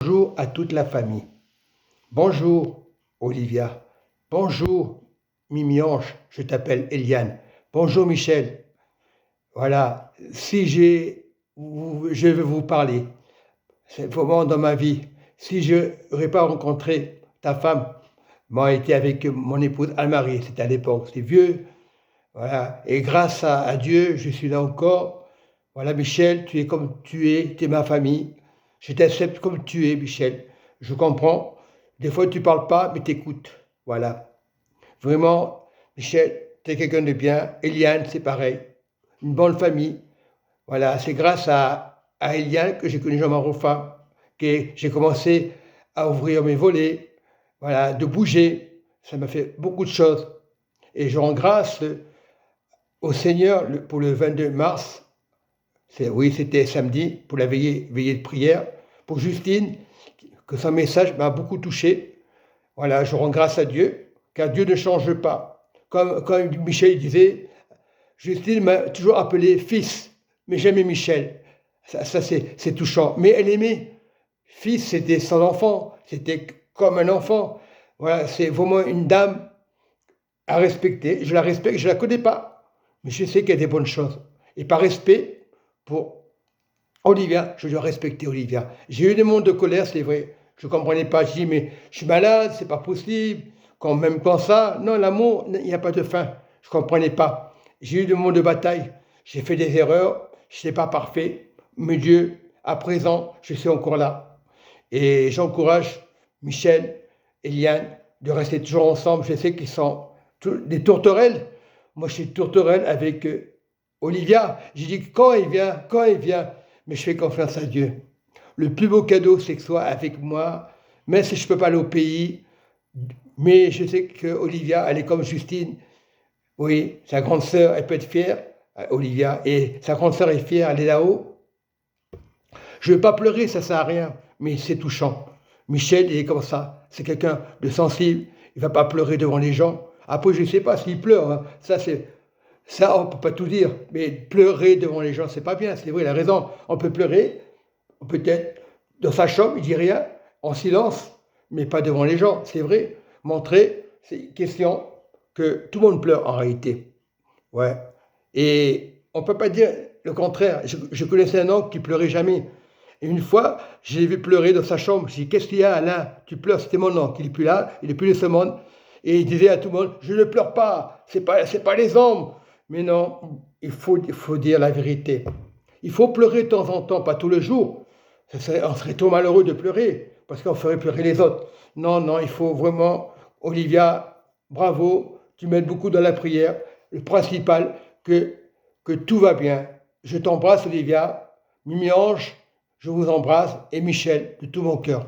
bonjour à toute la famille. Bonjour Olivia. Bonjour Mimi-Ange, je t'appelle Eliane. Bonjour Michel. Voilà, je veux vous parler, c'est vraiment dans ma vie. Si je n'aurais pas rencontré ta femme, moi été avec mon épouse Anne-Marie, c'était à l'époque, c'est vieux. Voilà, et grâce à Dieu, je suis là encore. Voilà, Michel, tu es comme tu es ma famille. Je t'accepte comme tu es, Michel. Je comprends. Des fois, tu parles pas, mais tu écoutes. Voilà. Vraiment, Michel, tu es quelqu'un de bien. Eliane, c'est pareil. Une bonne famille. Voilà, c'est grâce à Eliane que j'ai connu Jean Marouffa, que j'ai commencé à ouvrir mes volets, voilà, de bouger. Ça m'a fait beaucoup de choses. Et je rends grâce au Seigneur pour le 22 mars. Oui, c'était samedi, pour la veillée de prière. Pour Justine, que son message m'a beaucoup touché. Voilà, je rends grâce à Dieu, car Dieu ne change pas. Comme Michel disait, Justine m'a toujours appelé fils, mais jamais Michel. Ça c'est touchant. Mais elle aimait. Fils, c'était son enfant. C'était comme un enfant. Voilà, c'est vraiment une dame à respecter. Je la respecte, je ne la connais pas. Mais je sais qu'il y a des bonnes choses. Et par respect pour Olivia, je dois respecter Olivia. J'ai eu des moments de colère, c'est vrai. Je ne comprenais pas. Je dis, mais je suis malade, c'est pas possible. Même quand ça, non, l'amour, il n'y a pas de fin. Je ne comprenais pas. J'ai eu des moments de bataille. J'ai fait des erreurs. Je n'étais pas parfait. Mais Dieu, à présent, je suis encore là. Et j'encourage Michel, Eliane, de rester toujours ensemble. Je sais qu'ils sont des tourterelles. Moi, je suis tourterelle avec Olivia. J'ai dit, quand elle vient, mais je fais confiance à Dieu. Le plus beau cadeau, c'est que soit avec moi, même si je ne peux pas aller au pays, mais je sais que Olivia, elle est comme Justine. Oui, sa grande sœur, elle peut être fière, Olivia, et sa grande sœur est fière, elle est là-haut. Je ne veux pas pleurer, ça ne sert à rien, mais c'est touchant. Michel, il est comme ça, c'est quelqu'un de sensible, il ne va pas pleurer devant les gens. Après, je ne sais pas s'il pleure, hein. Ça, on ne peut pas tout dire, mais pleurer devant les gens, c'est pas bien, c'est vrai, il a raison. On peut pleurer, peut-être dans sa chambre, il dit rien, en silence, mais pas devant les gens, c'est vrai. Montrer, c'est une question que tout le monde pleure en réalité. Ouais. Et on ne peut pas dire le contraire. Je connaissais un homme qui pleurait jamais. Et une fois, je l'ai vu pleurer dans sa chambre. J'ai dit, qu'est-ce qu'il y a, Alain? Tu pleures, c'était mon oncle. Il n'est plus là, il n'est plus de ce monde. Et il disait à tout le monde, je ne pleure pas, c'est pas les hommes. Mais non, il faut dire la vérité. Il faut pleurer de temps en temps, pas tous les jours. On serait trop malheureux de pleurer, parce qu'on ferait pleurer les autres. Non, non, il faut vraiment, Olivia, bravo, tu m'aides beaucoup dans la prière. Le principal, que tout va bien. Je t'embrasse, Olivia. Mimi-Ange, je vous embrasse. Et Michel, de tout mon cœur.